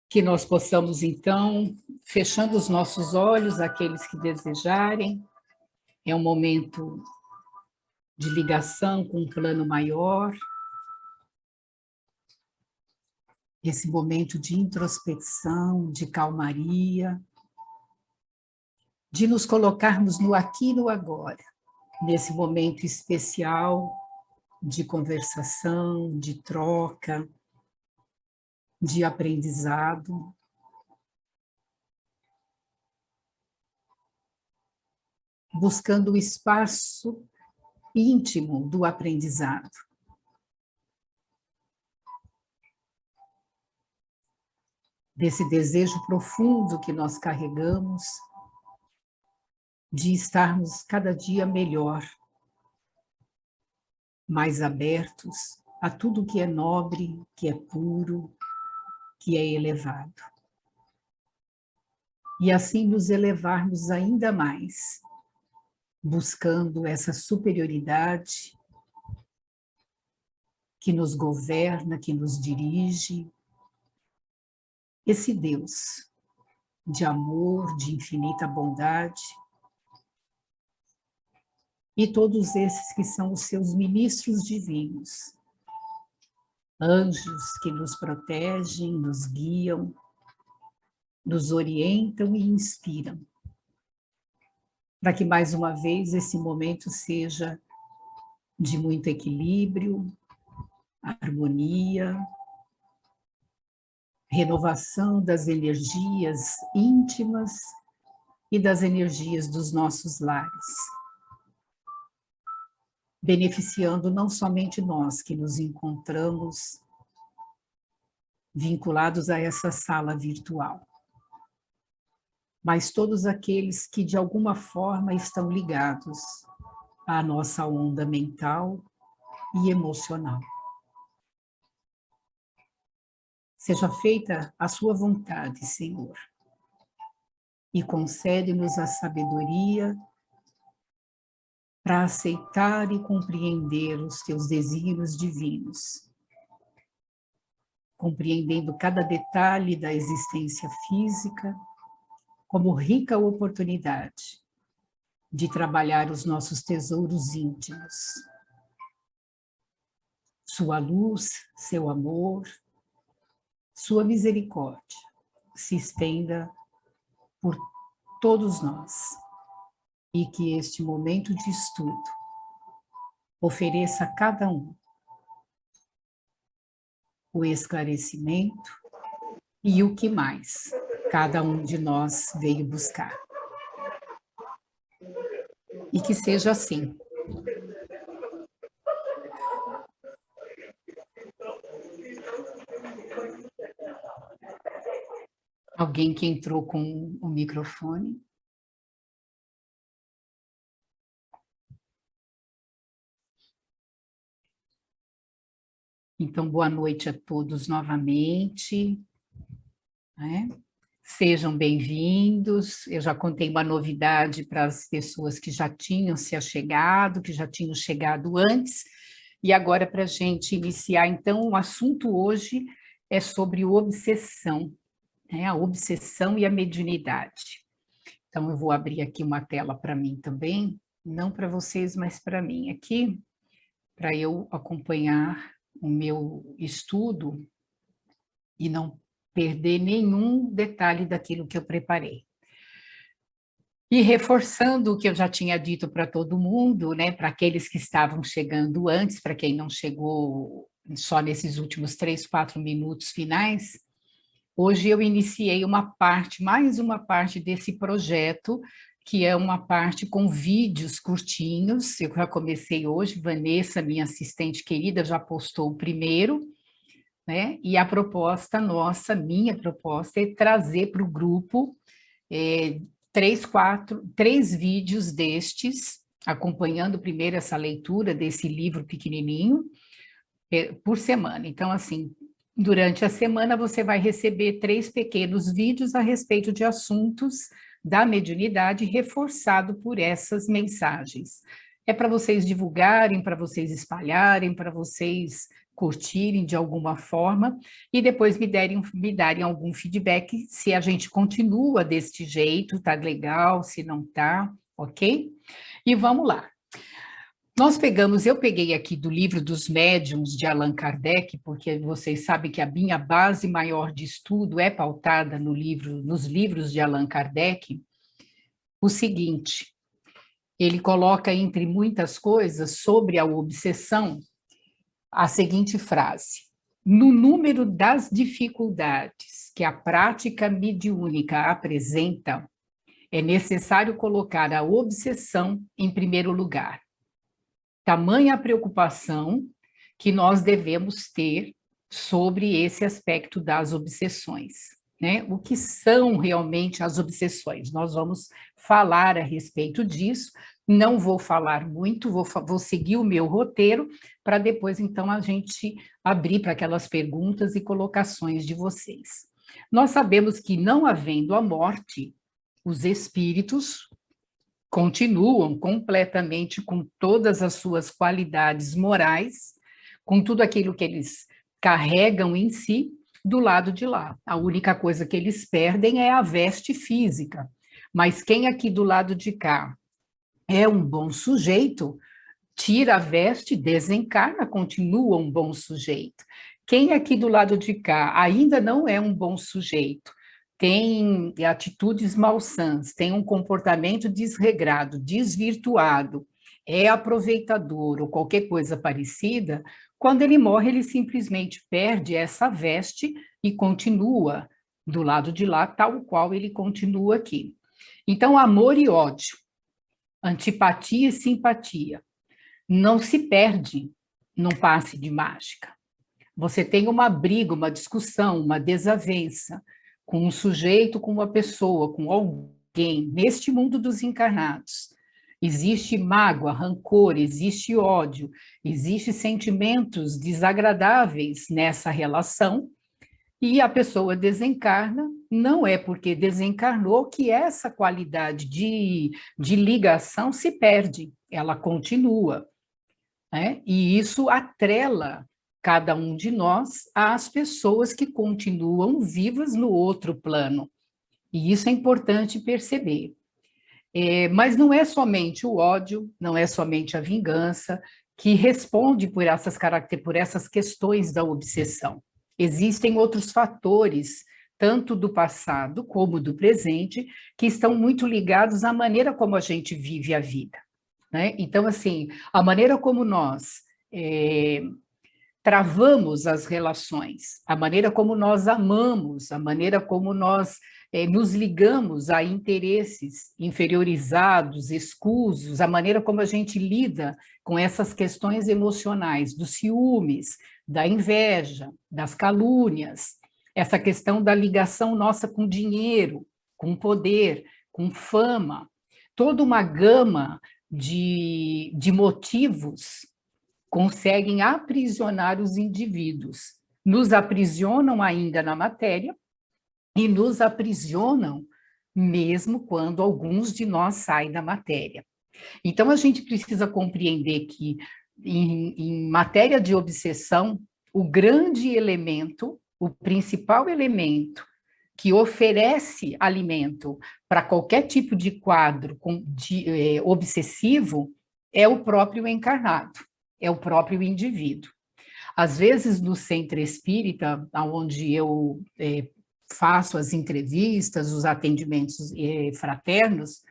Que nós possamos, então, fechando os nossos olhos, aqueles que desejarem, é um momento de ligação com um plano maior, esse momento de introspecção, de calmaria, de nos colocarmos no aqui e no agora, nesse momento especial de conversação, de troca, de aprendizado. Buscando o espaço íntimo do aprendizado. Desse desejo profundo que nós carregamos de estarmos cada dia melhor, mais abertos a tudo que é nobre, que é puro, que é elevado. E assim nos elevarmos ainda mais, buscando essa superioridade que nos governa, que nos dirige, esse Deus de amor, de infinita bondade, e todos esses que são os seus ministros divinos, anjos que nos protegem, nos guiam, nos orientam e inspiram, para que mais uma vez esse momento seja de muito equilíbrio, harmonia, renovação das energias íntimas e das energias dos nossos lares, beneficiando não somente nós que nos encontramos vinculados a essa sala virtual, mas todos aqueles que de alguma forma estão ligados à nossa onda mental e emocional. Seja feita a sua vontade, Senhor, e concede-nos a sabedoria para aceitar e compreender os teus desígnios divinos, compreendendo cada detalhe da existência física como rica oportunidade de trabalhar os nossos tesouros íntimos. Sua luz, seu amor, sua misericórdia se estenda por todos nós e que este momento de estudo ofereça a cada um o esclarecimento e o que mais cada um de nós veio buscar. E que seja assim. Alguém que entrou com o microfone? Então, boa noite a todos novamente, né? Sejam bem-vindos. Eu já contei uma novidade para as pessoas que já tinham se achegado, que já tinham chegado antes, e agora para a gente iniciar, então, o assunto hoje é sobre obsessão, né? A obsessão e a mediunidade. Então, eu vou abrir aqui uma tela para mim também, não para vocês, mas para mim aqui, para eu acompanhar o meu estudo e não perder nenhum detalhe daquilo que eu preparei. E reforçando o que eu já tinha dito para todo mundo, né, para aqueles que estavam chegando antes, para quem não chegou só nesses últimos 3, 4 minutos finais, hoje eu iniciei uma parte, mais uma parte desse projeto, que é uma parte com vídeos curtinhos. Eu já comecei hoje, Vanessa, minha assistente querida, já postou o primeiro, né? E a proposta nossa, minha proposta, é trazer para o grupo 3 vídeos destes, acompanhando primeiro essa leitura desse livro pequenininho, por semana. Então, assim, durante a semana você vai receber 3 pequenos vídeos a respeito de assuntos da mediunidade, reforçado por essas mensagens. é para vocês divulgarem, para vocês espalharem, para vocês curtirem de alguma forma e depois me darem algum feedback se a gente continua deste jeito, tá legal, se não tá, ok? E vamos lá. Eu peguei aqui do livro dos Médiuns de Allan Kardec, porque vocês sabem que a minha base maior de estudo é pautada nos livros de Allan Kardec, o seguinte, ele coloca entre muitas coisas sobre a obsessão a seguinte frase: no número das dificuldades que a prática mediúnica apresenta, é necessário colocar a obsessão em primeiro lugar. Tamanha a preocupação que nós devemos ter sobre esse aspecto das obsessões, né? O que são realmente as obsessões? Nós vamos falar a respeito disso, não vou falar muito, vou seguir o meu roteiro, para depois, então, a gente abrir para aquelas perguntas e colocações de vocês. Nós sabemos que, não havendo a morte, os espíritos continuam completamente com todas as suas qualidades morais, com tudo aquilo que eles carregam em si, do lado de lá. A única coisa que eles perdem é a veste física. Mas quem aqui do lado de cá é um bom sujeito, tira a veste, desencarna, continua um bom sujeito. Quem aqui do lado de cá ainda não é um bom sujeito, tem atitudes malsãs, tem um comportamento desregrado, desvirtuado, é aproveitador ou qualquer coisa parecida, quando ele morre, ele simplesmente perde essa veste e continua do lado de lá, tal qual ele continua aqui. Então, amor e ódio, antipatia e simpatia, não se perde num passe de mágica. Você tem uma briga, uma discussão, uma desavença com um sujeito, com uma pessoa, com alguém, neste mundo dos encarnados. Existe mágoa, rancor, existe ódio, existe sentimentos desagradáveis nessa relação, e a pessoa desencarna, não é porque desencarnou que essa qualidade de ligação se perde, ela continua, né? E isso atrela cada um de nós às pessoas que continuam vivas no outro plano. E isso é importante perceber. Mas não é somente o ódio, não é somente a vingança que responde por essas questões da obsessão. Existem outros fatores, tanto do passado como do presente, que estão muito ligados à maneira como a gente vive a vida, né? Então, assim, a maneira como nós travamos as relações, a maneira como nós amamos, a maneira como nós nos ligamos a interesses inferiorizados, escusos, a maneira como a gente lida com essas questões emocionais, dos ciúmes, da inveja, das calúnias, essa questão da ligação nossa com dinheiro, com poder, com fama, toda uma gama de motivos conseguem aprisionar os indivíduos, nos aprisionam ainda na matéria e nos aprisionam mesmo quando alguns de nós saem da matéria. Então, a gente precisa compreender que, em matéria de obsessão, o grande elemento, o principal elemento que oferece alimento para qualquer tipo de quadro obsessivo é o próprio encarnado, é o próprio indivíduo. Às vezes, no centro espírita, onde eu faço as entrevistas, os atendimentos fraternos,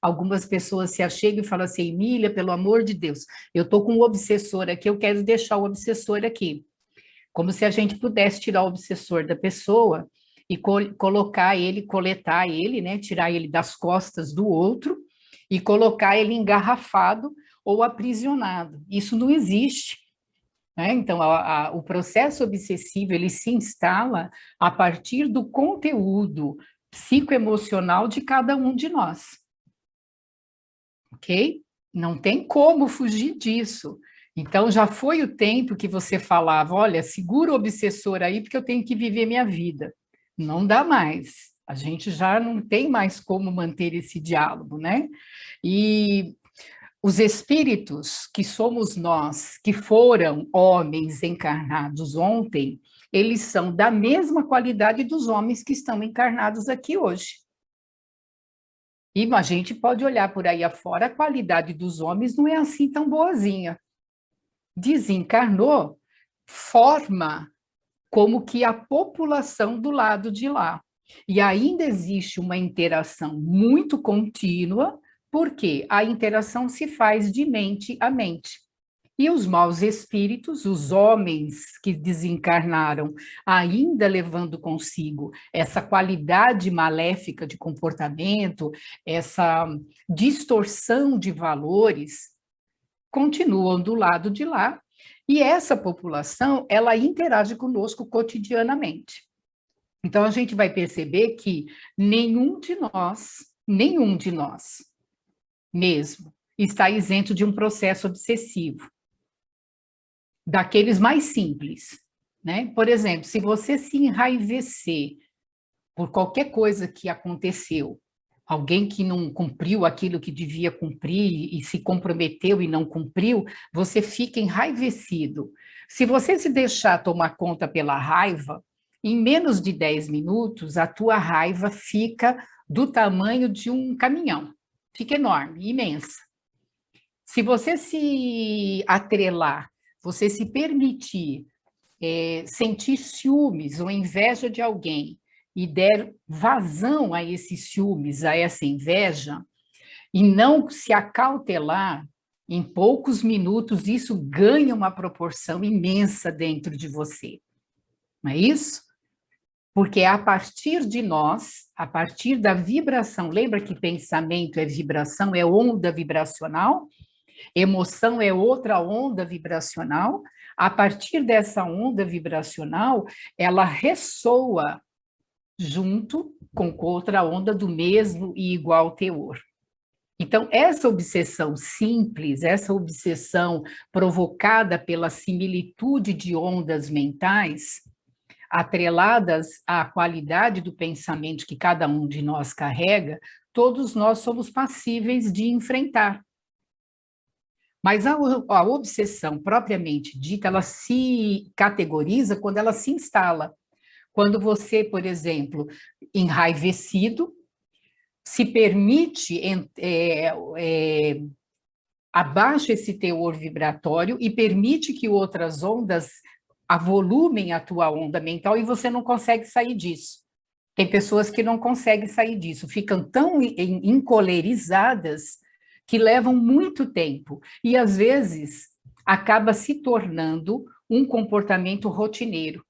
algumas pessoas se achegam e falam assim: Emília, pelo amor de Deus, eu estou com um obsessor aqui, eu quero deixar o obsessor aqui. Como se a gente pudesse tirar o obsessor da pessoa e colocar ele, coletar ele, né, tirar ele das costas do outro e colocar ele engarrafado ou aprisionado. Isso não existe, né? Então, o processo obsessivo, ele se instala a partir do conteúdo psicoemocional de cada um de nós, ok? Não tem como fugir disso. Então, já foi o tempo que você falava: olha, segura o obsessor aí, porque eu tenho que viver minha vida. Não dá mais. A gente já não tem mais como manter esse diálogo, né? E Os espíritos, que somos nós, que foram homens encarnados ontem, eles são da mesma qualidade dos homens que estão encarnados aqui hoje. E a gente pode olhar por aí afora, a qualidade dos homens não é assim tão boazinha. Desencarnou, forma como que a população do lado de lá. E ainda existe uma interação muito contínua, porque a interação se faz de mente a mente. E os maus espíritos, os homens que desencarnaram, ainda levando consigo essa qualidade maléfica de comportamento, essa distorção de valores, continuam do lado de lá, e essa população, ela interage conosco cotidianamente. Então, a gente vai perceber que nenhum de nós mesmo, está isento de um processo obsessivo, daqueles mais simples, né? Por exemplo, se você se enraivecer por qualquer coisa que aconteceu, alguém que não cumpriu aquilo que devia cumprir e se comprometeu e não cumpriu, você fica enraivecido. Se você se deixar tomar conta pela raiva, em menos de 10 minutos, a tua raiva fica do tamanho de um caminhão. Fica enorme, imensa. Se você se atrelar, você se permitir sentir ciúmes ou inveja de alguém e der vazão a esses ciúmes, a essa inveja, e não se acautelar, em poucos minutos isso ganha uma proporção imensa dentro de você. Não é isso? Porque é a partir de nós, a partir da vibração, lembra que pensamento é vibração, é onda vibracional? Emoção é outra onda vibracional. A partir dessa onda vibracional, ela ressoa junto com outra onda do mesmo e igual teor. Então, essa obsessão simples, essa obsessão provocada pela similitude de ondas mentais, atreladas à qualidade do pensamento que cada um de nós carrega, todos nós somos passíveis de enfrentar. Mas a obsessão propriamente dita, ela se categoriza quando ela se instala. Quando você, por exemplo, enraivecido, se permite, abaixa esse teor vibratório e permite que outras ondas avolumem a tua onda mental e você não consegue sair disso. Tem pessoas que não conseguem sair disso, ficam tão encolerizadas que levam muito tempo e, às vezes, acaba se tornando um comportamento rotineiro.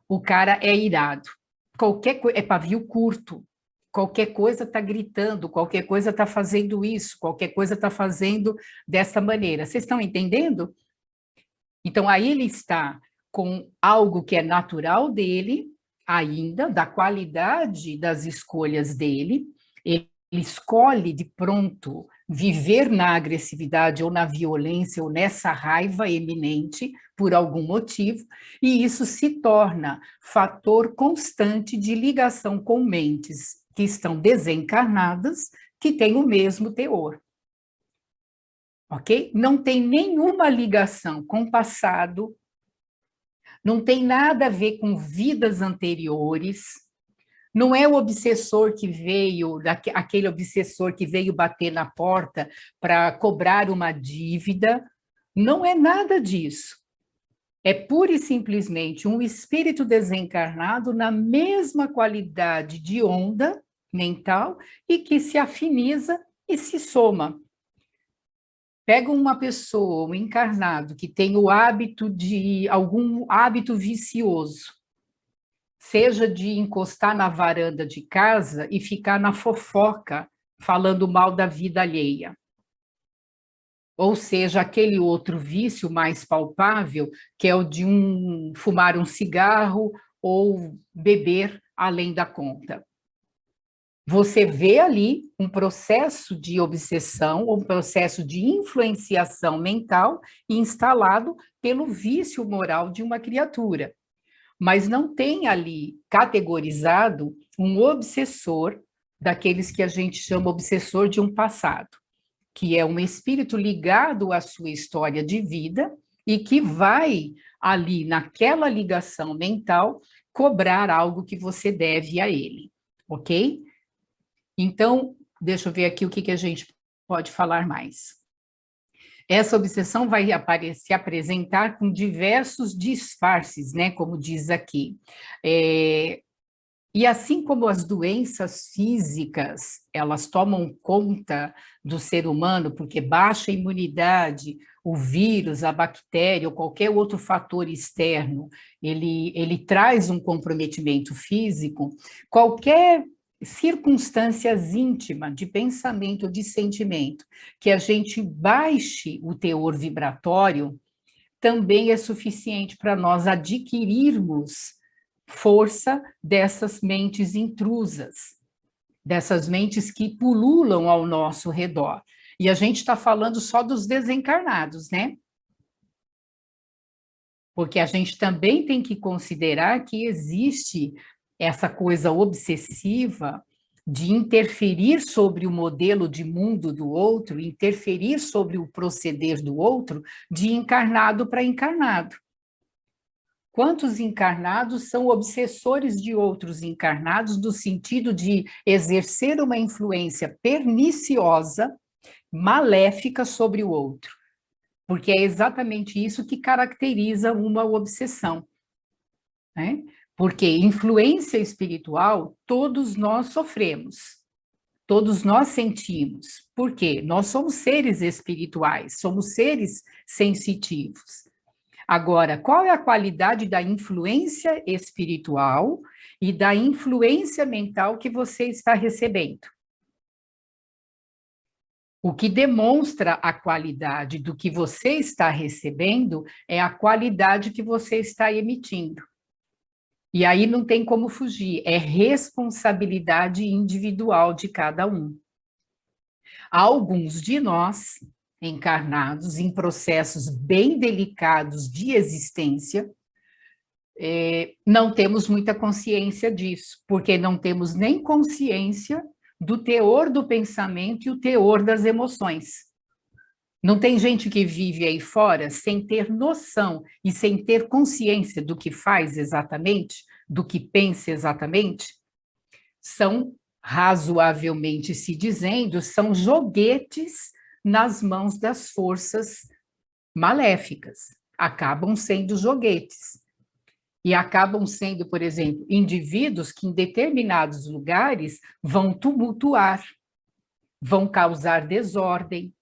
O cara é irado, qualquer coisa, é pavio curto, qualquer coisa está gritando, qualquer coisa está fazendo isso, qualquer coisa está fazendo dessa maneira. Vocês estão entendendo? Então, aí ele está com algo que é natural dele, ainda, da qualidade das escolhas dele, ele escolhe de pronto viver na agressividade ou na violência ou nessa raiva eminente por algum motivo, e isso se torna fator constante de ligação com mentes que estão desencarnadas, que têm o mesmo teor. Ok? Não tem nenhuma ligação com o passado, não tem nada a ver com vidas anteriores, não é o obsessor que veio, aquele obsessor que veio bater na porta para cobrar uma dívida, não é nada disso. É pura e simplesmente um espírito desencarnado na mesma qualidade de onda mental e que se afiniza e se soma. Pega uma pessoa, um encarnado, que tem o hábito de algum hábito vicioso, seja de encostar na varanda de casa e ficar na fofoca, falando mal da vida alheia. Ou seja, aquele outro vício mais palpável, que é o de fumar um cigarro ou beber além da conta. Você vê ali um processo de obsessão, um processo de influenciação mental instalado pelo vício moral de uma criatura. Mas não tem ali categorizado um obsessor, daqueles que a gente chama obsessor de um passado. que é um espírito ligado à sua história de vida e que vai ali naquela ligação mental cobrar algo que você deve a ele, ok? Então, deixa eu ver aqui o que a gente pode falar mais. Essa obsessão vai se apresentar com diversos disfarces, né, como diz aqui. E assim como as doenças físicas, elas tomam conta do ser humano, porque baixa imunidade, o vírus, a bactéria ou qualquer outro fator externo, ele traz um comprometimento físico, qualquer circunstâncias íntimas de pensamento ou de sentimento, que a gente baixe o teor vibratório, também é suficiente para nós adquirirmos força dessas mentes intrusas, dessas mentes que pululam ao nosso redor. E a gente está falando só dos desencarnados, né? Porque a gente também tem que considerar que existe essa coisa obsessiva de interferir sobre o modelo de mundo do outro, interferir sobre o proceder do outro, de encarnado para encarnado. Quantos encarnados são obsessores de outros encarnados, no sentido de exercer uma influência perniciosa, maléfica sobre o outro? Porque é exatamente isso que caracteriza uma obsessão, né? Porque influência espiritual, todos nós sofremos, todos nós sentimos. Por quê? Nós somos seres espirituais, somos seres sensitivos. Agora, qual é a qualidade da influência espiritual e da influência mental que você está recebendo? O que demonstra a qualidade do que você está recebendo é a qualidade que você está emitindo. E aí não tem como fugir, é responsabilidade individual de cada um. Alguns de nós, encarnados em processos bem delicados de existência, não temos muita consciência disso, porque não temos nem consciência do teor do pensamento e o teor das emoções. Não tem gente que vive aí fora sem ter noção e sem ter consciência do que faz exatamente, do que pensa exatamente? São, razoavelmente se dizendo, são joguetes nas mãos das forças maléficas. Acabam sendo joguetes. E acabam sendo, por exemplo, indivíduos que em determinados lugares vão tumultuar, vão causar desordem,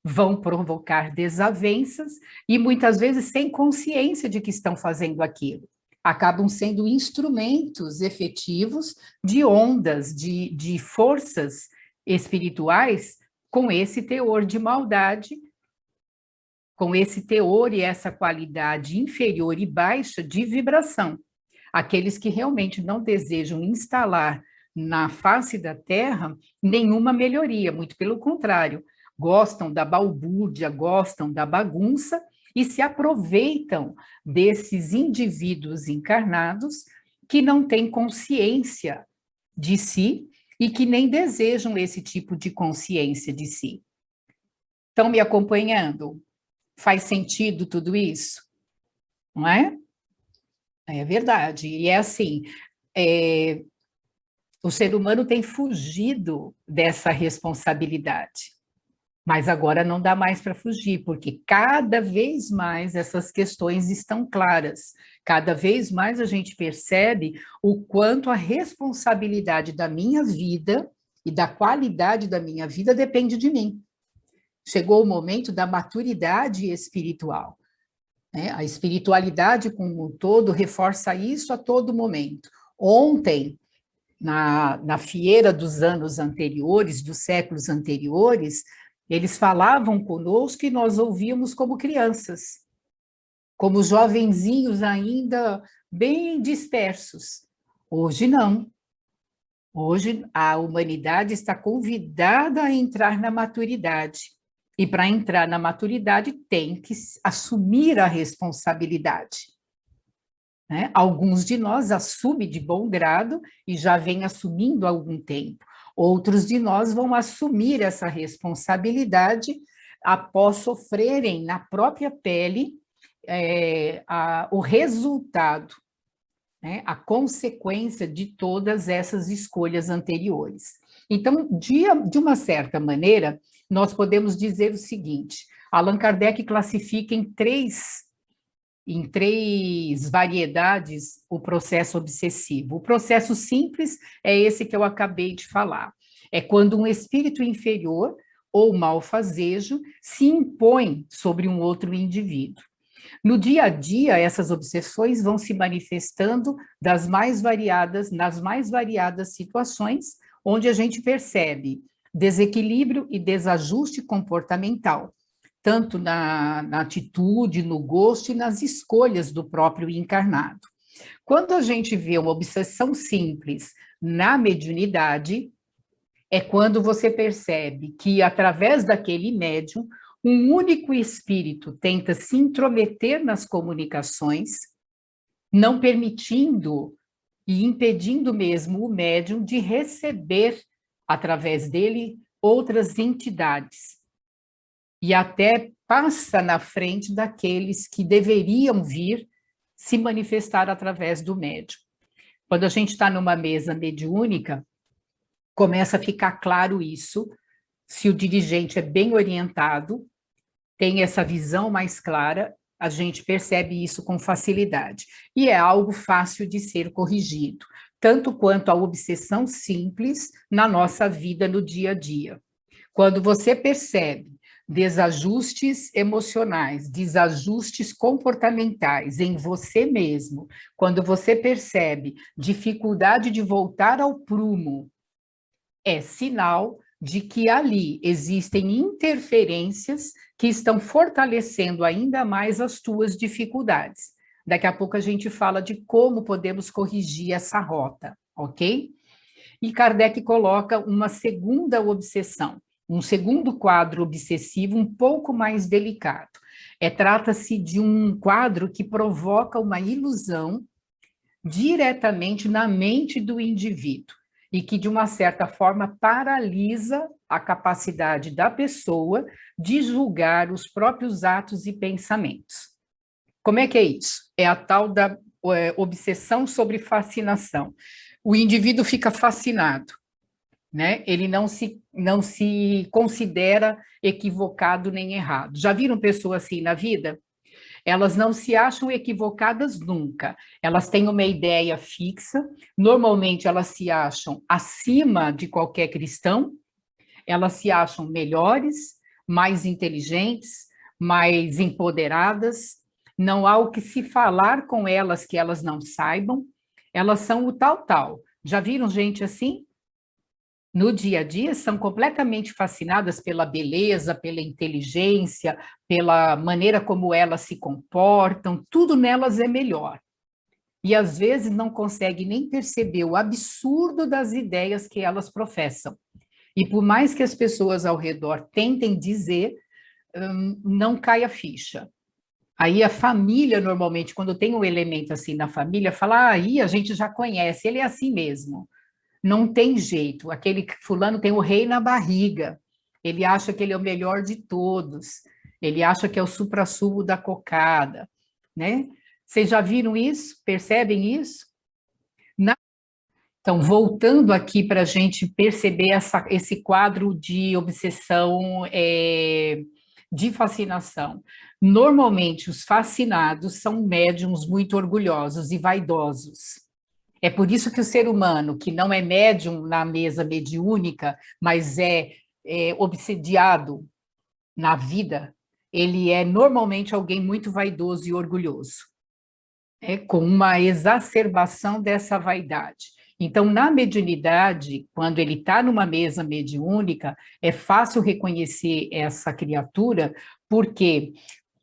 vão provocar desavenças e muitas vezes sem consciência de que estão fazendo aquilo. Acabam sendo instrumentos efetivos de ondas, de forças espirituais com esse teor de maldade, com esse teor e essa qualidade inferior e baixa de vibração. Aqueles que realmente não desejam instalar na face da Terra nenhuma melhoria, muito pelo contrário, gostam da balbúrdia, gostam da bagunça e se aproveitam desses indivíduos encarnados que não têm consciência de si e que nem desejam esse tipo de consciência de si. Estão me acompanhando? Faz sentido tudo isso? Não é? É verdade. E é assim, o ser humano tem fugido dessa responsabilidade. Mas agora não dá mais para fugir, porque cada vez mais essas questões estão claras. Cada vez mais a gente percebe o quanto a responsabilidade da minha vida e da qualidade da minha vida depende de mim. Chegou o momento da maturidade espiritual, né? A espiritualidade como um todo reforça isso a todo momento. Ontem, na fieira dos anos anteriores, dos séculos anteriores, eles falavam conosco e nós ouvíamos como crianças, como jovenzinhos ainda bem dispersos. Hoje não. Hoje a humanidade está convidada a entrar na maturidade. E para entrar na maturidade tem que assumir a responsabilidade, né? Alguns de nós assumem de bom grado e já vem assumindo há algum tempo. Outros de nós vão assumir essa responsabilidade após sofrerem na própria pele o resultado, né, a consequência de todas essas escolhas anteriores. Então, de uma certa maneira, nós podemos dizer o seguinte: Allan Kardec classifica em três variedades o processo obsessivo. O processo simples é esse que eu acabei de falar. É quando um espírito inferior ou malfazejo se impõe sobre um outro indivíduo. No dia a dia, essas obsessões vão se manifestando nas mais variadas situações, onde a gente percebe desequilíbrio e desajuste comportamental, tanto na atitude, no gosto e nas escolhas do próprio encarnado. Quando a gente vê uma obsessão simples na mediunidade, é quando você percebe que, através daquele médium, um único espírito tenta se intrometer nas comunicações, não permitindo e impedindo mesmo o médium de receber, através dele, outras entidades. E até passa na frente daqueles que deveriam vir se manifestar através do médium. Quando a gente está numa mesa mediúnica, começa a ficar claro isso, se o dirigente é bem orientado, tem essa visão mais clara, a gente percebe isso com facilidade. E é algo fácil de ser corrigido, tanto quanto a obsessão simples na nossa vida no dia a dia. Quando você percebe desajustes emocionais, desajustes comportamentais em você mesmo, quando você percebe dificuldade de voltar ao prumo, é sinal de que ali existem interferências que estão fortalecendo ainda mais as tuas dificuldades. Daqui a pouco a gente fala de como podemos corrigir essa rota, ok? E Kardec coloca uma segunda obsessão, um segundo quadro obsessivo um pouco mais delicado. Trata-se de um quadro que provoca uma ilusão diretamente na mente do indivíduo e que, de uma certa forma, paralisa a capacidade da pessoa de julgar os próprios atos e pensamentos. Como é que é isso? É a tal da obsessão sobre fascinação. O indivíduo fica fascinado, né? Ele não se considera equivocado nem errado. Já viram pessoas assim na vida? Elas não se acham equivocadas nunca. Elas têm uma ideia fixa, normalmente elas se acham acima de qualquer cristão, elas se acham melhores, mais inteligentes, mais empoderadas, não há o que se falar com elas que elas não saibam, elas são o tal. Já viram gente assim? No dia a dia, são completamente fascinadas pela beleza, pela inteligência, pela maneira como elas se comportam, tudo nelas é melhor. E às vezes não conseguem nem perceber o absurdo das ideias que elas professam. E por mais que as pessoas ao redor tentem dizer, não cai a ficha. Aí a família, normalmente, quando tem um elemento assim na família, fala, aí a gente já conhece, ele é assim mesmo. Não tem jeito, aquele fulano tem o rei na barriga, ele acha que ele é o melhor de todos, ele acha que é o suprassumo da cocada, né? Vocês já viram isso? Percebem isso? Então, voltando aqui para a gente perceber esse quadro de obsessão, de fascinação. Normalmente, os fascinados são médiums muito orgulhosos e vaidosos. É por isso que o ser humano, que não é médium na mesa mediúnica, mas é obsediado na vida, ele é normalmente alguém muito vaidoso e orgulhoso, com uma exacerbação dessa vaidade. Então, na mediunidade, quando ele está numa mesa mediúnica, é fácil reconhecer essa criatura, porque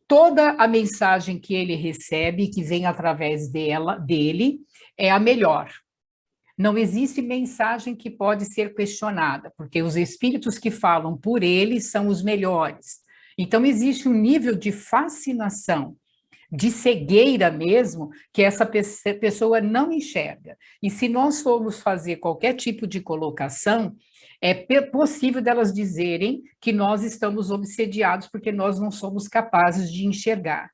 toda a mensagem que ele recebe, que vem através dele, é a melhor. Não existe mensagem que pode ser questionada, porque os espíritos que falam por ele são os melhores. Então, existe um nível de fascinação, de cegueira mesmo, que essa pessoa não enxerga. E se nós formos fazer qualquer tipo de colocação, é possível delas dizerem que nós estamos obsediados porque nós não somos capazes de enxergar.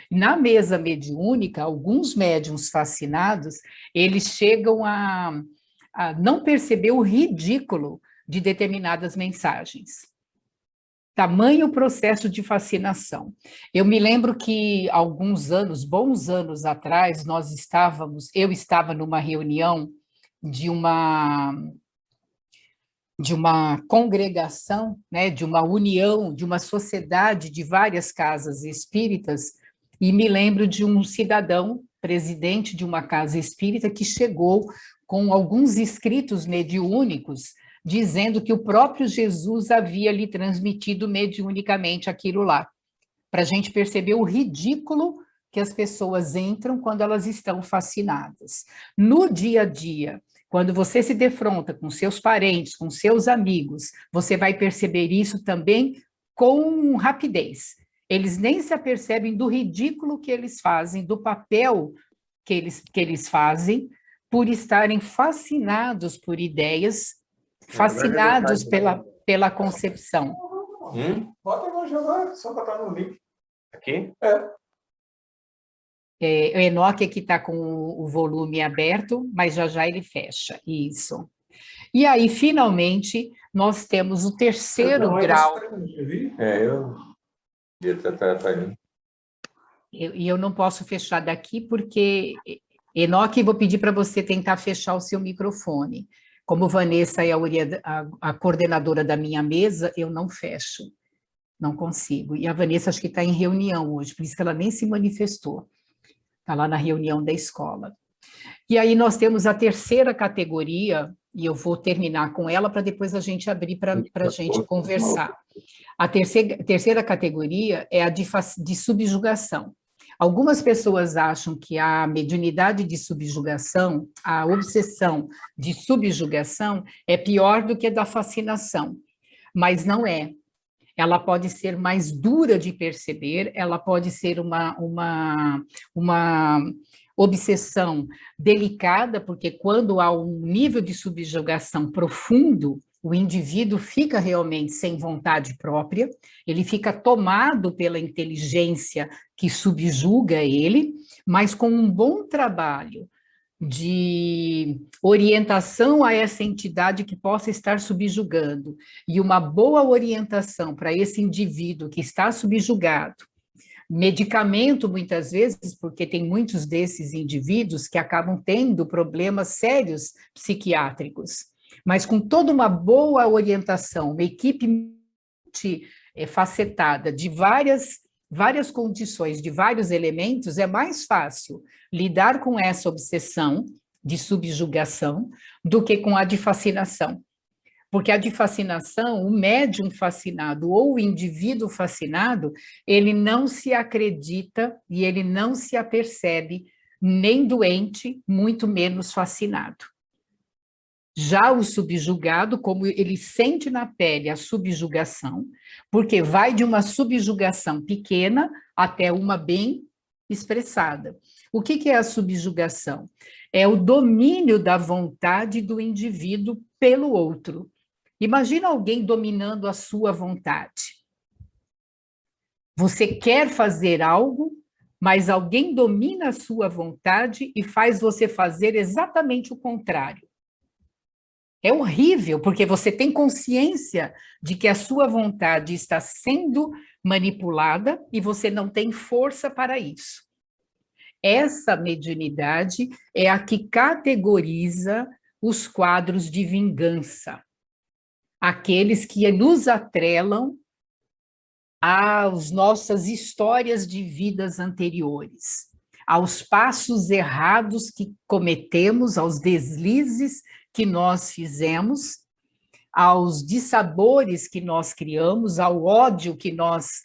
Na mesa mediúnica, alguns médiuns fascinados, eles chegam a não perceber o ridículo de determinadas mensagens. Tamanho processo de fascinação. Eu me lembro que alguns anos, bons anos atrás, eu estava numa reunião de uma congregação, né, de uma união, de uma sociedade de várias casas espíritas, e me lembro de um cidadão, presidente de uma casa espírita, que chegou com alguns escritos mediúnicos, dizendo que o próprio Jesus havia lhe transmitido mediunicamente aquilo lá, para a gente perceber o ridículo que as pessoas entram quando elas estão fascinadas. No dia a dia, quando você se defronta com seus parentes, com seus amigos, você vai perceber isso também com rapidez. Eles nem se apercebem do ridículo que eles fazem, do papel que eles fazem, por estarem fascinados por ideias, fascinados pela concepção. Bota agora jogar, só botar no link. Aqui? O Enoque aqui está com o volume aberto, mas já já ele fecha. Isso. E aí, finalmente, nós temos o terceiro grau. E eu não posso fechar daqui porque, Enoque, vou pedir para você tentar fechar o seu microfone. Como Vanessa é a coordenadora da minha mesa, eu não fecho, não consigo. E a Vanessa acho que está em reunião hoje, por isso que ela nem se manifestou. Está lá na reunião da escola. E aí nós temos a terceira categoria, e eu vou terminar com ela para depois a gente abrir para a gente conversar. A terceira categoria é a de subjugação. Algumas pessoas acham que a mediunidade de subjugação, a obsessão de subjugação, é pior do que a da fascinação, mas não é. Ela pode ser mais dura de perceber, ela pode ser uma obsessão delicada, porque quando há um nível de subjugação profundo, o indivíduo fica realmente sem vontade própria, ele fica tomado pela inteligência que subjuga ele, mas com um bom trabalho de orientação a essa entidade que possa estar subjugando, e uma boa orientação para esse indivíduo que está subjugado, medicamento muitas vezes, porque tem muitos desses indivíduos que acabam tendo problemas sérios psiquiátricos, mas com toda uma boa orientação, uma equipe facetada de várias condições, de vários elementos, é mais fácil lidar com essa obsessão de subjugação do que com a de fascinação. Porque a de fascinação, o médium fascinado ou o indivíduo fascinado, ele não se acredita e ele não se apercebe nem doente, muito menos fascinado. Já o subjugado, como ele sente na pele a subjugação, porque vai de uma subjugação pequena até uma bem expressada. O que é a subjugação? É o domínio da vontade do indivíduo pelo outro. Imagina alguém dominando a sua vontade. Você quer fazer algo, mas alguém domina a sua vontade e faz você fazer exatamente o contrário. É horrível, porque você tem consciência de que a sua vontade está sendo manipulada e você não tem força para isso. Essa mediunidade é a que categoriza os quadros de vingança, aqueles que nos atrelam às nossas histórias de vidas anteriores, aos passos errados que cometemos, aos deslizes que nós fizemos, aos dissabores que nós criamos, ao ódio que nós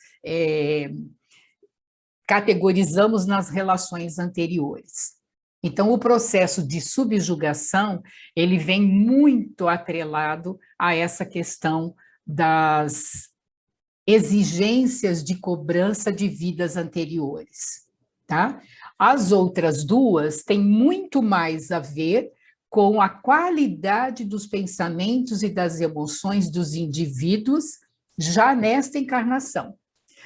categorizamos nas relações anteriores. Então, o processo de subjugação, ele vem muito atrelado a essa questão das exigências de cobrança de vidas anteriores. tá? As outras duas têm muito mais a ver com a qualidade dos pensamentos e das emoções dos indivíduos já nesta encarnação.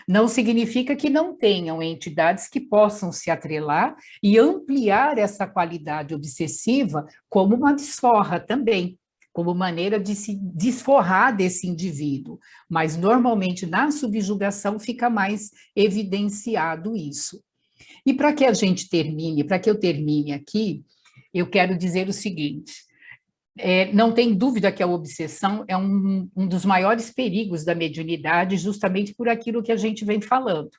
Não significa que não tenham entidades que possam se atrelar e ampliar essa qualidade obsessiva como uma desforra também, como maneira de se desforrar desse indivíduo. Mas, normalmente, na subjugação fica mais evidenciado isso. E para que a gente termine, para que eu termine aqui, eu quero dizer o seguinte: não tem dúvida que a obsessão é um dos maiores perigos da mediunidade, justamente por aquilo que a gente vem falando.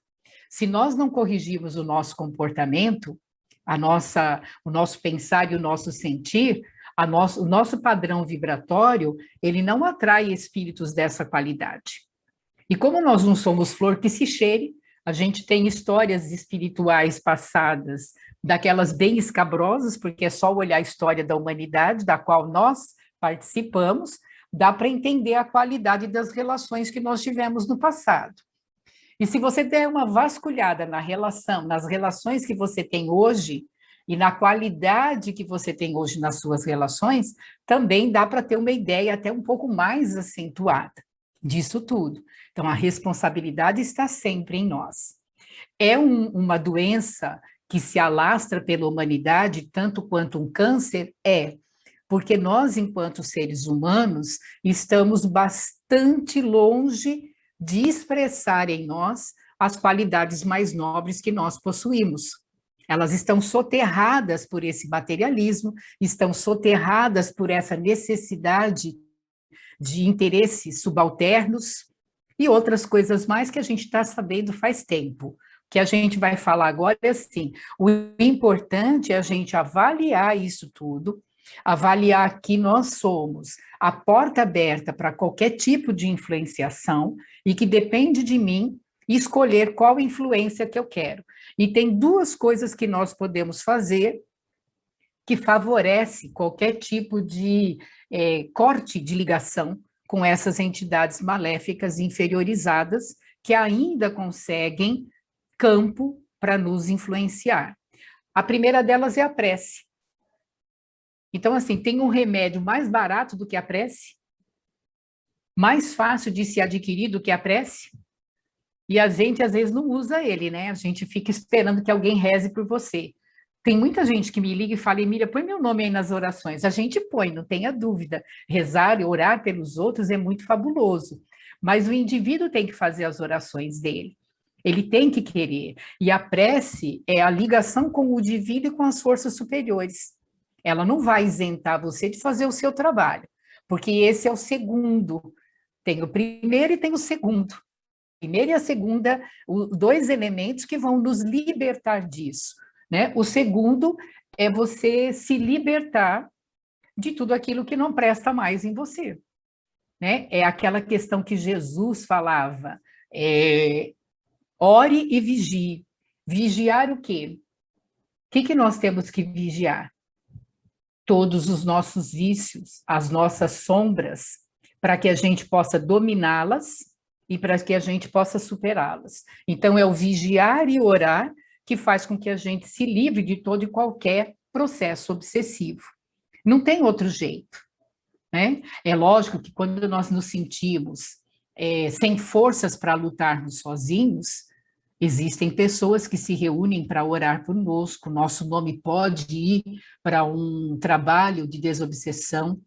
Se nós não corrigirmos o nosso comportamento, o nosso pensar e o nosso sentir, o nosso padrão vibratório, ele não atrai espíritos dessa qualidade. E como nós não somos flor que se cheire, a gente tem histórias espirituais passadas, daquelas bem escabrosas, porque é só olhar a história da humanidade, da qual nós participamos, dá para entender a qualidade das relações que nós tivemos no passado. E se você der uma vasculhada nas relações que você tem hoje, e na qualidade que você tem hoje nas suas relações, também dá para ter uma ideia até um pouco mais acentuada disso tudo. Então, a responsabilidade está sempre em nós. É uma doença que se alastra pela humanidade, tanto quanto um câncer? Porque nós, enquanto seres humanos, estamos bastante longe de expressar em nós as qualidades mais nobres que nós possuímos. Elas estão soterradas por esse materialismo, estão soterradas por essa necessidade de interesses subalternos e outras coisas mais que a gente está sabendo faz tempo. O que a gente vai falar agora é assim: o importante é a gente avaliar isso tudo, avaliar que nós somos a porta aberta para qualquer tipo de influenciação e que depende de mim escolher qual influência que eu quero. E tem duas coisas que nós podemos fazer que favorece qualquer tipo de corte de ligação com essas entidades maléficas inferiorizadas que ainda conseguem campo para nos influenciar. A primeira delas é a prece. Então, assim, tem um remédio mais barato do que a prece? Mais fácil de se adquirir do que a prece? E a gente, às vezes, não usa ele, né? A gente fica esperando que alguém reze por você. Tem muita gente que me liga e fala: Emília, põe meu nome aí nas orações. A gente põe, não tenha dúvida. Rezar e orar pelos outros é muito fabuloso. Mas o indivíduo tem que fazer as orações dele. Ele tem que querer. E a prece é a ligação com o divino e com as forças superiores. Ela não vai isentar você de fazer o seu trabalho, porque esse é o segundo. Tem o primeiro e tem o segundo. A primeira e a segunda, dois elementos que vão nos libertar disso, né? O segundo é você se libertar de tudo aquilo que não presta mais em você, né? É aquela questão que Jesus falava, ore e vigie. Vigiar o quê? O que nós temos que vigiar? Todos os nossos vícios, as nossas sombras, para que a gente possa dominá-las e para que a gente possa superá-las. Então, é o vigiar e orar que faz com que a gente se livre de todo e qualquer processo obsessivo. Não tem outro jeito, né? É lógico que quando nós nos sentimos sem forças para lutarmos sozinhos, existem pessoas que se reúnem para orar conosco, nosso nome pode ir para um trabalho de desobsessão,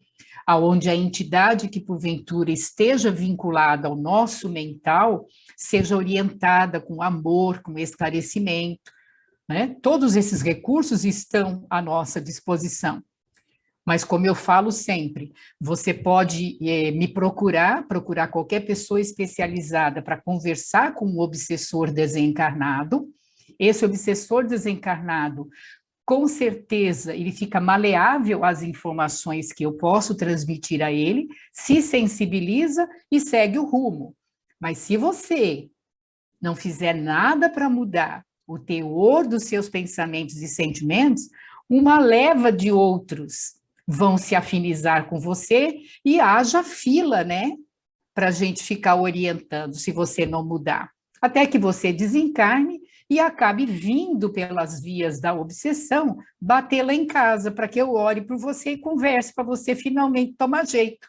aonde a entidade que porventura esteja vinculada ao nosso mental seja orientada com amor, com esclarecimento, né? Todos esses recursos estão à nossa disposição. Mas, como eu falo sempre, você pode me procurar qualquer pessoa especializada para conversar com um obsessor desencarnado. Esse obsessor desencarnado, com certeza, ele fica maleável às informações que eu posso transmitir a ele, se sensibiliza e segue o rumo. Mas se você não fizer nada para mudar o teor dos seus pensamentos e sentimentos, uma leva de outros vão se afinizar com você e haja fila, né, para a gente ficar orientando se você não mudar. até que você desencarne e acabe vindo pelas vias da obsessão, bater lá em casa, para que eu ore por você e converse para você finalmente tomar jeito.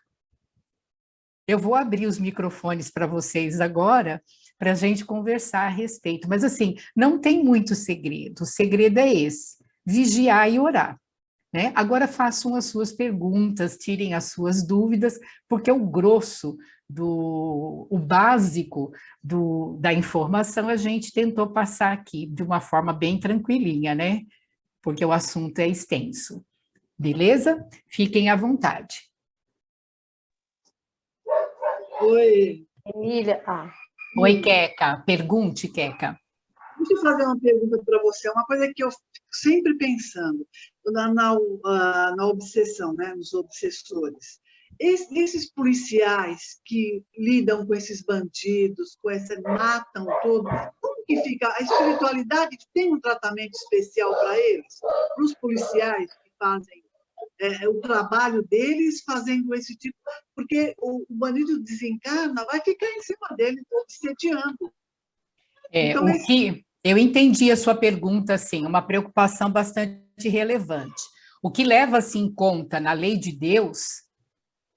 Eu vou abrir os microfones para vocês agora, para a gente conversar a respeito. Mas, assim, não tem muito segredo. O segredo é esse, vigiar e orar. Né? Agora façam as suas perguntas, tirem as suas dúvidas, porque o grosso, o básico da informação a gente tentou passar aqui de uma forma bem tranquilinha, né? Porque o assunto é extenso. Beleza? Fiquem à vontade. Oi. Emília. Oi, Queca. Pergunte, Queca. Deixa eu fazer uma pergunta para você. Uma coisa que eu fico sempre pensando na obsessão, né? Nos obsessores. Esses policiais que lidam com esses bandidos, matam todo, como que fica? A espiritualidade tem um tratamento especial para eles? Para os policiais que fazem o trabalho deles fazendo esse tipo, porque o bandido desencarna, vai ficar em cima dele, obsediando. Então, eu entendi a sua pergunta, assim, uma preocupação bastante relevante. O que leva-se em conta na lei de Deus,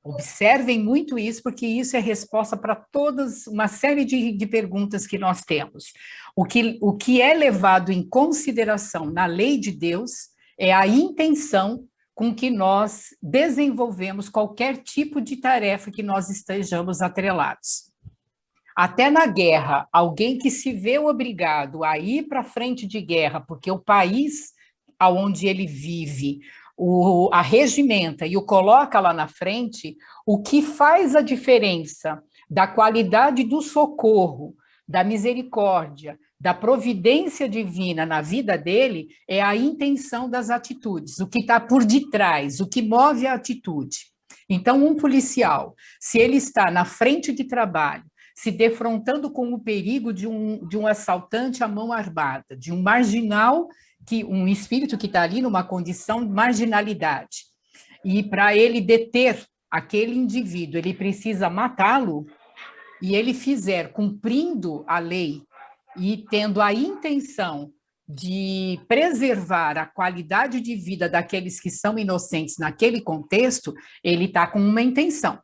observem muito isso, porque isso é resposta para todas, uma série de perguntas que nós temos. O que é levado em consideração na lei de Deus é a intenção com que nós desenvolvemos qualquer tipo de tarefa que nós estejamos atrelados. Até na guerra, alguém que se vê obrigado a ir para frente de guerra, porque o país onde ele vive a regimenta e o coloca lá na frente, o que faz a diferença da qualidade do socorro, da misericórdia, da providência divina na vida dele é a intenção das atitudes, o que está por detrás, o que move a atitude. Então, um policial, se ele está na frente de trabalho, se defrontando com o perigo de um assaltante à mão armada, de um marginal, um espírito que está ali numa condição de marginalidade, e para ele deter aquele indivíduo, ele precisa matá-lo, e ele fizer cumprindo a lei e tendo a intenção de preservar a qualidade de vida daqueles que são inocentes naquele contexto, ele está com uma intenção.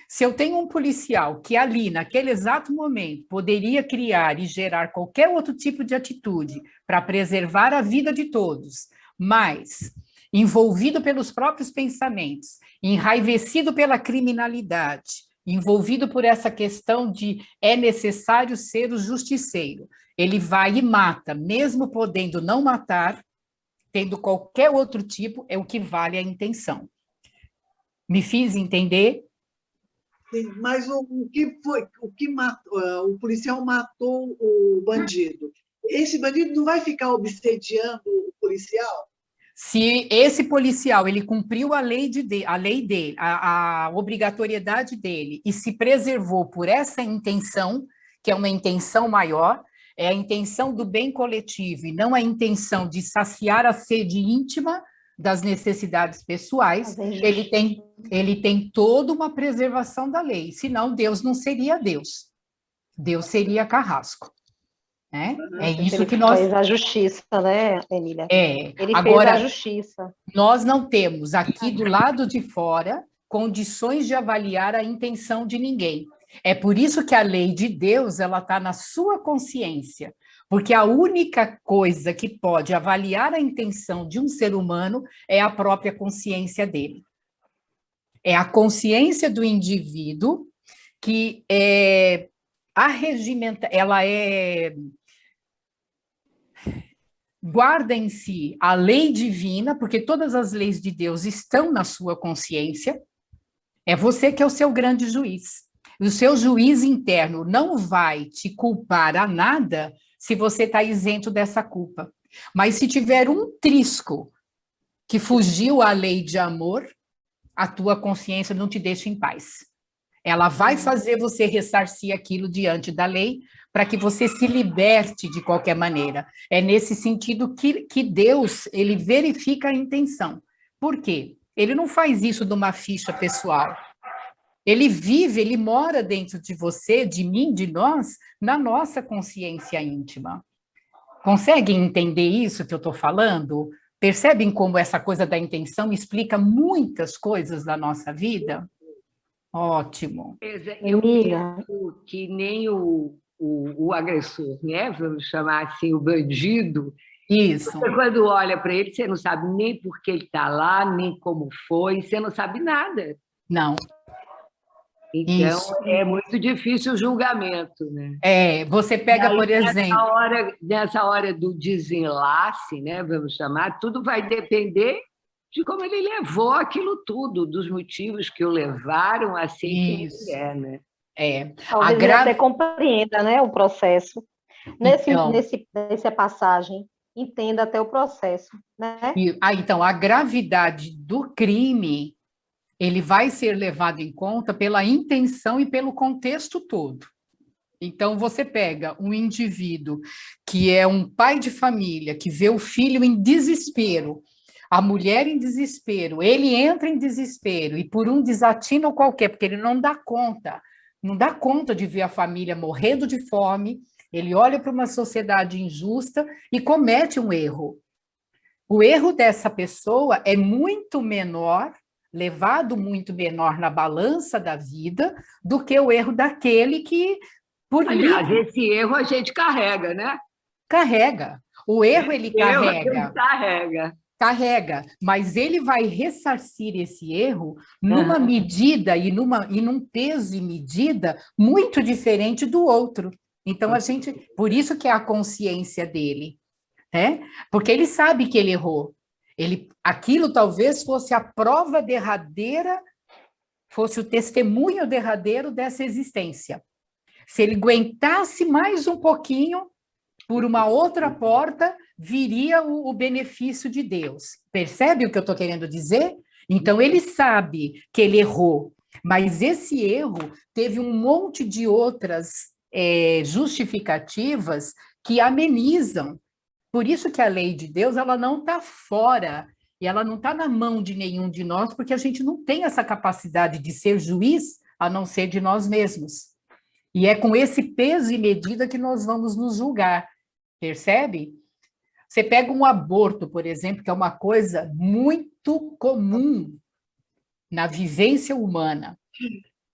Se eu tenho um policial que ali, naquele exato momento, poderia criar e gerar qualquer outro tipo de atitude para preservar a vida de todos, mas envolvido pelos próprios pensamentos, enraivecido pela criminalidade, envolvido por essa questão de é necessário ser o justiceiro, ele vai e mata, mesmo podendo não matar, tendo qualquer outro tipo, é o que vale a intenção. Me fiz entender? Sim, mas o que matou, o policial matou o bandido. Esse bandido não vai ficar obsediando o policial? Se esse policial ele cumpriu a lei dele, a obrigatoriedade dele, e se preservou por essa intenção, que é uma intenção maior, é a intenção do bem coletivo, e não a intenção de saciar a sede íntima das necessidades pessoais, ele tem toda uma preservação da lei, senão Deus não seria Deus, Deus seria carrasco. É isso que nós... Ele fez a justiça, né, Emília? Ele agora, fez a justiça. Nós não temos aqui do lado de fora condições de avaliar a intenção de ninguém. É por isso que a lei de Deus ela está na sua consciência, porque a única coisa que pode avaliar a intenção de um ser humano é a própria consciência dele. É a consciência do indivíduo que ela guarda em si a lei divina, porque todas as leis de Deus estão na sua consciência. É você que é o seu grande juiz. O seu juiz interno não vai te culpar a nada se você está isento dessa culpa. Mas se tiver um trisco que fugiu à lei de amor, a tua consciência não te deixa em paz. Ela vai fazer você ressarcir aquilo diante da lei para que você se liberte de qualquer maneira. É nesse sentido que Deus ele verifica a intenção. Por quê? Ele não faz isso de uma ficha pessoal. Ele vive, ele mora dentro de você, de mim, de nós, na nossa consciência íntima. Conseguem entender isso que eu estou falando? Percebem como essa coisa da intenção explica muitas coisas da nossa vida? Ótimo. Eu penso que nem o agressor, né? Vamos chamar assim, o bandido. Isso. Você, quando olha para ele, você não sabe nem por que ele está lá, nem como foi, você não sabe nada. Não. Então, Isso. é muito difícil o julgamento, né? Você pega, aí, por exemplo... Nessa hora do desenlace, né, vamos chamar, tudo vai depender de como ele levou aquilo tudo, dos motivos que o levaram a ser quem ele é, né? Talvez ele até compreenda, né, o processo. Nessa passagem, entenda até o processo, né? Então, a gravidade do crime... ele vai ser levado em conta pela intenção e pelo contexto todo. Então, você pega um indivíduo que é um pai de família, que vê o filho em desespero, a mulher em desespero, ele entra em desespero, e por um desatino qualquer, porque ele não dá conta de ver a família morrendo de fome, ele olha para uma sociedade injusta e comete um erro. O erro dessa pessoa é muito menor, levado muito menor na balança da vida do que o erro daquele que... Aliás, esse erro a gente carrega, né? Carrega. O erro ele carrega, mas ele vai ressarcir esse erro numa medida e num peso e medida muito diferente do outro. Então, por isso que é a consciência dele, né? Porque ele sabe que ele errou. Aquilo talvez fosse a prova derradeira, fosse o testemunho derradeiro dessa existência. Se ele aguentasse mais um pouquinho, por uma outra porta, viria o benefício de Deus. Percebe o que eu estou querendo dizer? Então, ele sabe que ele errou, mas esse erro teve um monte de outras justificativas que amenizam. Por isso que a lei de Deus, ela não está fora, e ela não está na mão de nenhum de nós, porque a gente não tem essa capacidade de ser juiz, a não ser de nós mesmos. E é com esse peso e medida que nós vamos nos julgar, percebe? Você pega um aborto, por exemplo, que é uma coisa muito comum na vivência humana.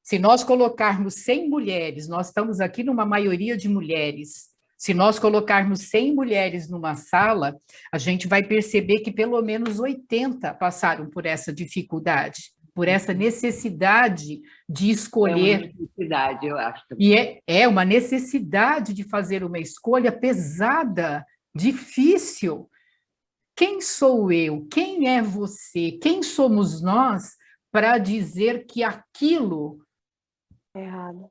Se nós colocarmos 100 mulheres, nós estamos aqui numa maioria de mulheres, se nós colocarmos 100 mulheres numa sala, a gente vai perceber que pelo menos 80 passaram por essa dificuldade, por essa necessidade de escolher. É uma necessidade, eu acho. E é uma necessidade de fazer uma escolha pesada, difícil. Quem sou eu? Quem é você? Quem somos nós para dizer que aquilo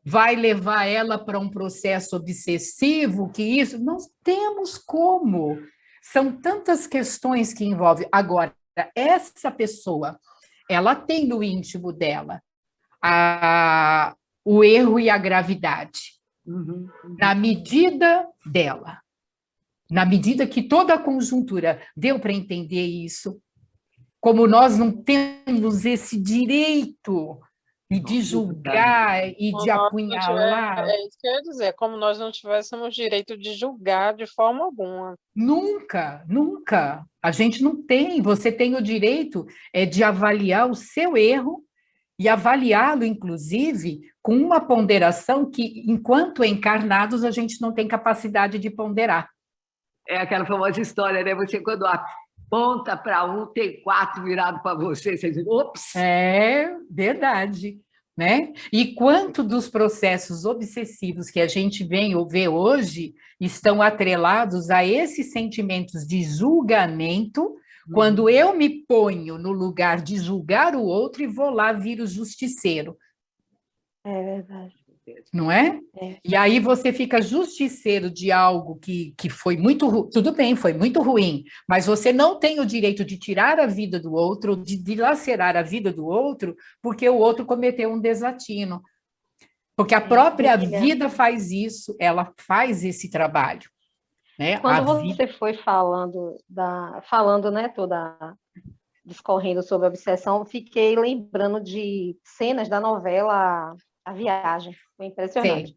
vai levar ela para um processo obsessivo, que isso... Não temos como. São tantas questões que envolvem. Agora, essa pessoa, ela tem no íntimo dela o erro e a gravidade, na medida dela. Na medida que toda a conjuntura deu para entender isso, como nós não temos esse direito de julgar e de apunhalar. É isso que eu ia dizer, como nós não tivéssemos direito de julgar de forma alguma. Nunca, nunca. A gente não tem. Você tem o direito de avaliar o seu erro e avaliá-lo, inclusive, com uma ponderação que, enquanto encarnados, a gente não tem capacidade de ponderar. É aquela famosa história, né? Você, quando aponta para um, tem 4 virados para você. Você diz, ops! É verdade, né? E quanto dos processos obsessivos que a gente vê hoje estão atrelados a esses sentimentos de julgamento, quando eu me ponho no lugar de julgar o outro e vou lá vir o justiceiro. É verdade. Não é? E aí você fica justiceiro de algo que foi muito... Tudo bem, foi muito ruim, mas você não tem o direito de tirar a vida do outro, de dilacerar a vida do outro, porque o outro cometeu um desatino. Porque a própria vida faz isso, ela faz esse trabalho. Né? Quando você foi falando, né, toda discorrendo sobre a obsessão, fiquei lembrando de cenas da novela A Viagem. Foi impressionante. Sim.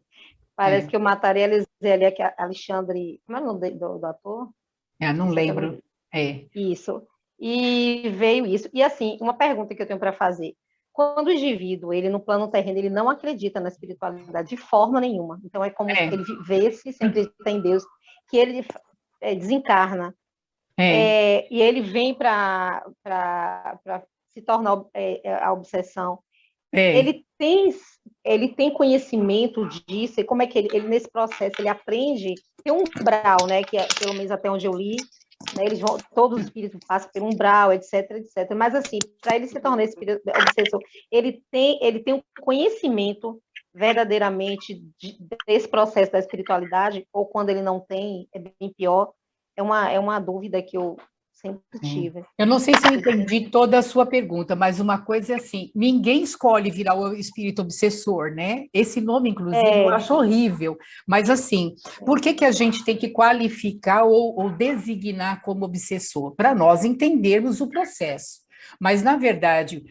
Parece que eu materializei ali Alexandre... Como é o nome do ator? Não lembro. Isso. E veio isso. E, assim, uma pergunta que eu tenho para fazer. Quando o indivíduo, ele no plano terreno, ele não acredita na espiritualidade de forma nenhuma. Então, é como ele vê-se sem acreditar em Deus, que ele desencarna. E ele vem para se tornar a obsessão. Ele tem conhecimento disso, e como é que ele nesse processo, ele aprende, tem um umbral, né, que é, pelo menos até onde eu li, né, todos os espíritos passam por umbral, etc, etc. Mas, assim, para ele se tornar esse espírito obsessor, ele tem um conhecimento verdadeiramente desse processo da espiritualidade, ou quando ele não tem, é bem pior. É uma dúvida que eu sempre tive. Eu não sei se eu entendi toda a sua pergunta, mas uma coisa é assim, ninguém escolhe virar o espírito obsessor, né? Esse nome, inclusive, eu acho horrível. Mas, assim, por que a gente tem que qualificar ou designar como obsessor? Para nós entendermos o processo. Mas, na verdade,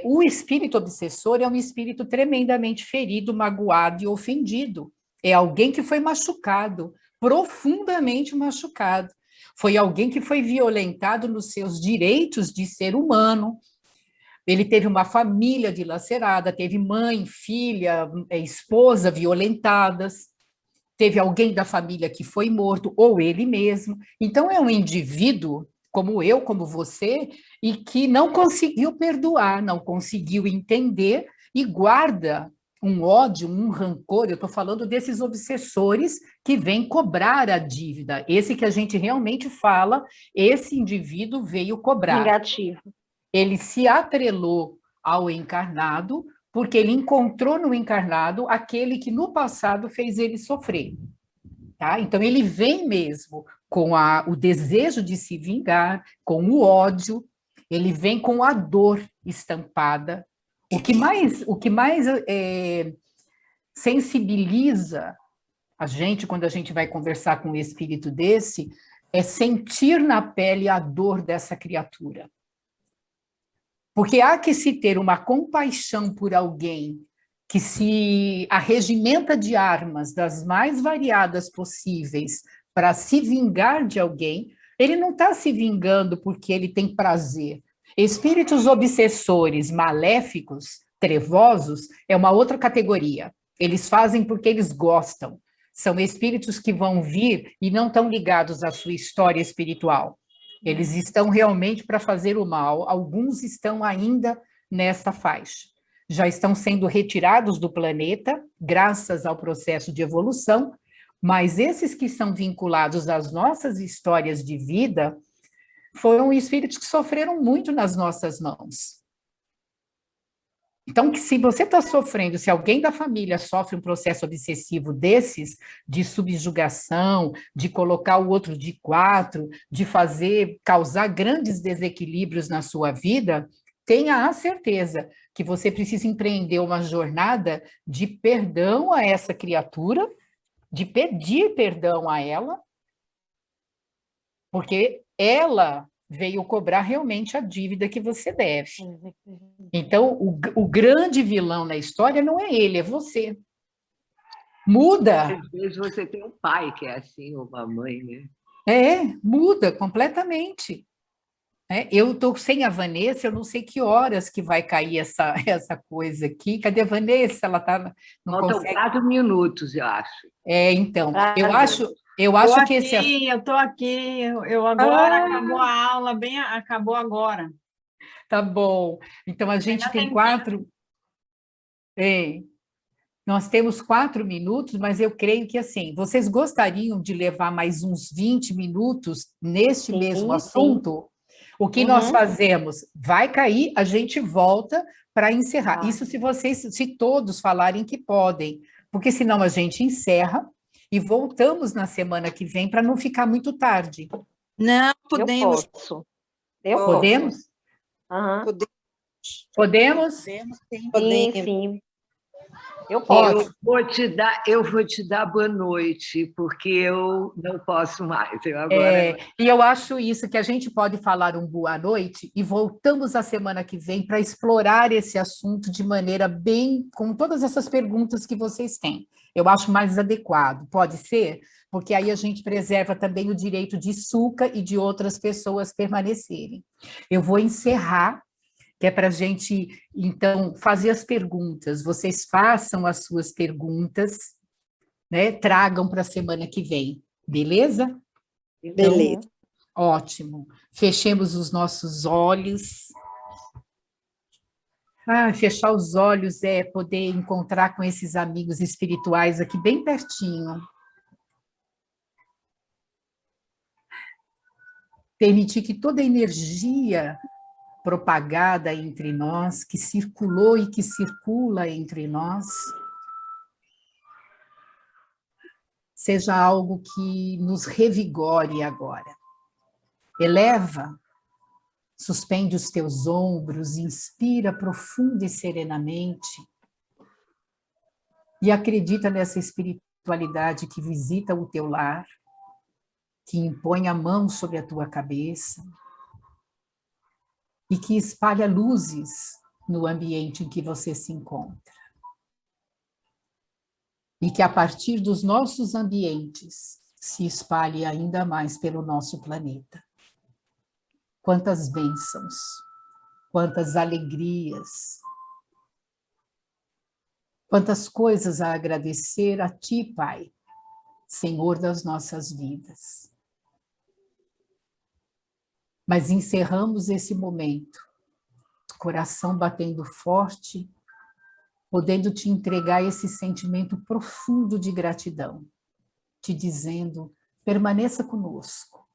o espírito obsessor é um espírito tremendamente ferido, magoado e ofendido. É alguém que foi machucado, profundamente machucado. Foi alguém que foi violentado nos seus direitos de ser humano. Ele teve uma família dilacerada, teve mãe, filha, esposa violentadas, teve alguém da família que foi morto, ou ele mesmo. Então, é um indivíduo, como eu, como você, e que não conseguiu perdoar, não conseguiu entender e guarda um ódio, um rancor. Eu estou falando desses obsessores que vêm cobrar a dívida. Esse que a gente realmente fala, esse indivíduo veio cobrar. Negativo. Ele se atrelou ao encarnado, porque ele encontrou no encarnado aquele que no passado fez ele sofrer. Tá? Então, ele vem mesmo com o desejo de se vingar, com o ódio, ele vem com a dor estampada. O que mais sensibiliza a gente, quando a gente vai conversar com um espírito desse, é sentir na pele a dor dessa criatura. Porque há que se ter uma compaixão por alguém que se arregimenta de armas das mais variadas possíveis para se vingar de alguém. Ele não está se vingando porque ele tem prazer. Espíritos obsessores, maléficos, trevosos, é uma outra categoria. Eles fazem porque eles gostam. São espíritos que vão vir e não estão ligados à sua história espiritual. Eles estão realmente para fazer o mal. Alguns estão ainda nessa faixa. Já estão sendo retirados do planeta, graças ao processo de evolução, mas esses que são vinculados às nossas histórias de vida foram espíritos que sofreram muito nas nossas mãos. Então, se você está sofrendo, se alguém da família sofre um processo obsessivo desses, de subjugação, de colocar o outro de quatro, de causar grandes desequilíbrios na sua vida, tenha a certeza que você precisa empreender uma jornada de perdão a essa criatura, de pedir perdão a ela, porque ela veio cobrar realmente a dívida que você deve. Então, o grande vilão na história não é ele, é você. Muda. Às vezes você tem um pai que é assim, ou uma mãe, né? Muda completamente. Eu estou sem a Vanessa, eu não sei que horas que vai cair essa coisa aqui. Cadê a Vanessa? Ela tá, não Faltam consegue. 4 minutos, eu acho. Então, eu acho que esse... Eu estou aqui, eu agora, acabou a aula, acabou agora. Tá bom. Então, a gente tem 4... Nós temos 4 minutos, mas eu creio que, assim, vocês gostariam de levar mais uns 20 minutos neste mesmo assunto? O que nós fazemos? Vai cair, a gente volta para encerrar. Isso se todos falarem que podem, porque senão a gente encerra e voltamos na semana que vem para não ficar muito tarde. Não, podemos. Podemos? Uhum. Podemos? Sim. Sim. Eu posso. Eu vou te dar boa noite, porque eu não posso mais. Eu agora... E eu acho isso, que a gente pode falar um boa noite e voltamos a semana que vem para explorar esse assunto de maneira bem, com todas essas perguntas que vocês têm. Eu acho mais adequado, pode ser? Porque aí a gente preserva também o direito de Suca e de outras pessoas permanecerem. Eu vou encerrar, que é para a gente, então, fazer as perguntas. Vocês façam as suas perguntas, né? Tragam para a semana que vem, beleza? Então, Beleza. ótimo. Fechemos os nossos olhos. Fechar os olhos é poder encontrar com esses amigos espirituais aqui bem pertinho. Permitir que toda a energia propagada entre nós, que circulou e que circula entre nós, seja algo que nos revigore agora. Eleva, suspende os teus ombros, inspira profunda e serenamente e acredita nessa espiritualidade que visita o teu lar, que impõe a mão sobre a tua cabeça e que espalha luzes no ambiente em que você se encontra. E que a partir dos nossos ambientes se espalhe ainda mais pelo nosso planeta. Quantas bênçãos, quantas alegrias, quantas coisas a agradecer a Ti, Pai, Senhor das nossas vidas. Mas encerramos esse momento, coração batendo forte, podendo te entregar esse sentimento profundo de gratidão, te dizendo, permaneça conosco,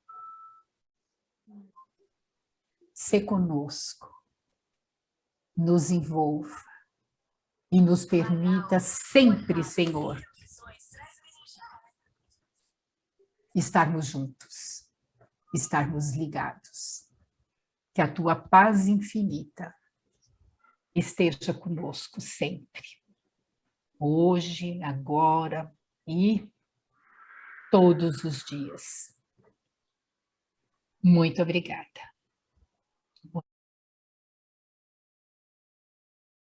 se conosco, nos envolva e nos permita sempre, Senhor, estarmos juntos, estarmos ligados. Que a tua paz infinita esteja conosco sempre. Hoje, agora e todos os dias. Muito obrigada.